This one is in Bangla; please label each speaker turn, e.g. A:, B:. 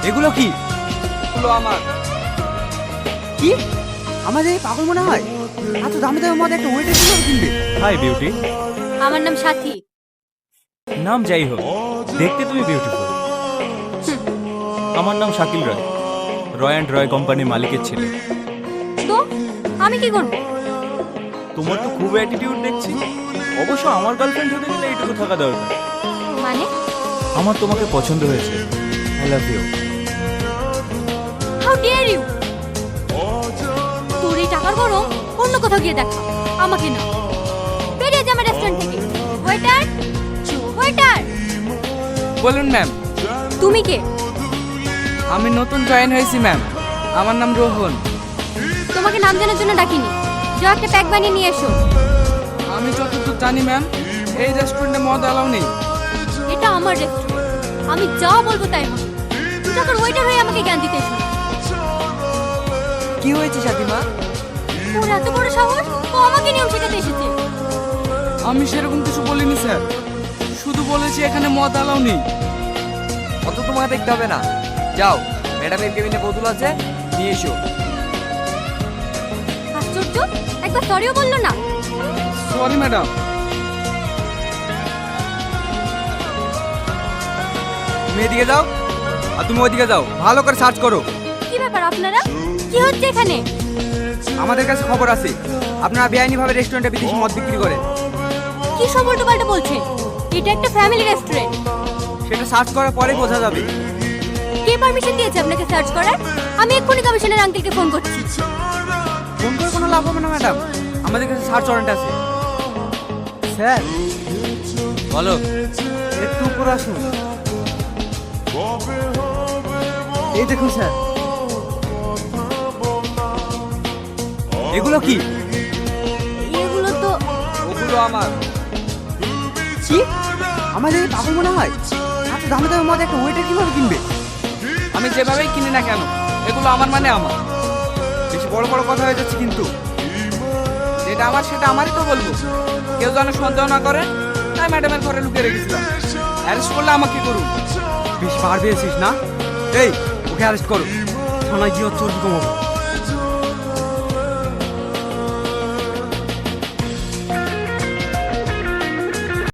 A: এগুলো কি?
B: এগুলো আমার।
A: কি আমাদের এই পাগল মনে হয় এত দামি দামি মদ একটা ওয়েটার কিভাবে কিনবে?
C: Hi beauty.
D: আমার নাম সাথী।
C: নাম যাই হোক, দেখতে তুমি বিউটিফুল। আমার নাম শাকিল রয়, রয় অ্যান্ড রয় কোম্পানির মালিকের ছেলে।
D: তো আমি কি করব?
C: তোমার তো খুব অ্যাটিটিউড দেখছি। অবশ্য আমার গার্লফ্রেন্ড হতে গেলে এইটুকু থাকা দরকার।
D: মানে
C: আমার তোমাকে পছন্দ হয়েছে। I love you.
D: How dear you! তোর এই টাকার গরম অন্য কোথাও গিয়ে দেখা, আমাকে না। বেরিয়ে যা আমার রেস্টুরেন্ট থেকে। Waiter, waiter!
B: বলুন ম্যাম।
D: তুমি কে?
B: আমি নতুন জয়েন হয়েছি ম্যাম। আমার নাম রোহন।
D: তোমাকে নাম জানার জন্য ডাকিনি। যাও একটা প্যাক বানিয়ে নিয়ে এসো।
B: আমি যতদূর জানি ম্যাম, এই রেস্টুরেন্টে মদ অ্যালাউ নেই।
D: এটা আমার রেস্টুরেন্ট, আমি যা বলবো তাই হবে। যখন ওয়েটার হয়ে আমাকে জ্ঞান দিতে এসো।
A: কি হয়েছে সাথীমা?
D: ওর এত বড় সাহস, ও আমাকে নিয়ম শেখাতে এসেছে।
B: আমি সেরকম কিছু বলিনি স্যার, শুধু বলেছি এখানে মদ অ্যালাউ নেই।
A: অত তোমাকে দেখতে হবে না, যাও ম্যাডামের কেবিনে বোতল আছে, নিয়ে এসো।
D: আশ্চর্য, একবার সরিও বললো না।
B: Sorry madam.
A: তুমি এদিকে যাও আর তুমি ওইদিকে যাও, ভালো করে সার্চ করো।
D: কি ব্যাপার আপনারা? কি হচ্ছে এখানে?
A: আমাদের কাছে খবর আছে আপনারা বেআইনিভাবে রেস্টুরেন্টে বিদেশি মদ বিক্রি করেন।
D: কি সব উল্টোপাল্টা বলছেন? এটা একটা ফ্যামিলি রেস্টুরেন্ট।
A: সেটা সার্চ করার পরেই বোঝা যাবে।
D: কে পারমিশন দিয়েছে আপনাকে সার্চ করার? আমি এক্ষুনি কমিশনার আঙ্কেলকে ফোন করছি।
A: ফোন করে কোনো লাভ হবে না ম্যাডাম, আমাদের কাছে সার্চ ওয়ারেন্ট আছে। স্যার
C: বলো।
A: একটু উপরে আসুন। এই দেখুন স্যার, এগুলো কি?
D: এগুলো তো
B: ওগুলো আমার।
A: কি আমাদের এই পাগল মনে হয় এত দামি দামি মদ একটা ওয়েটার কিভাবে কিনবে?
B: আমি যেভাবেই কিনি না কেন, এগুলো আমার মানে আমার।
A: বেশি বড় বড় কথা হয়ে যাচ্ছে কিন্তু।
B: যেটা আমার সেটা আমারই তো বলবো। কেউ যেন সন্দেহ না করে, তাই ম্যাডামের ঘরে লুকিয়ে রেখেছিলাম। অ্যারেস্ট করলে আমাকে করুন।
A: বেশি পার পেয়েছিস না? এই ওকে অ্যারেস্ট করো, থানায় গিয়ে চর্বি কমাবো।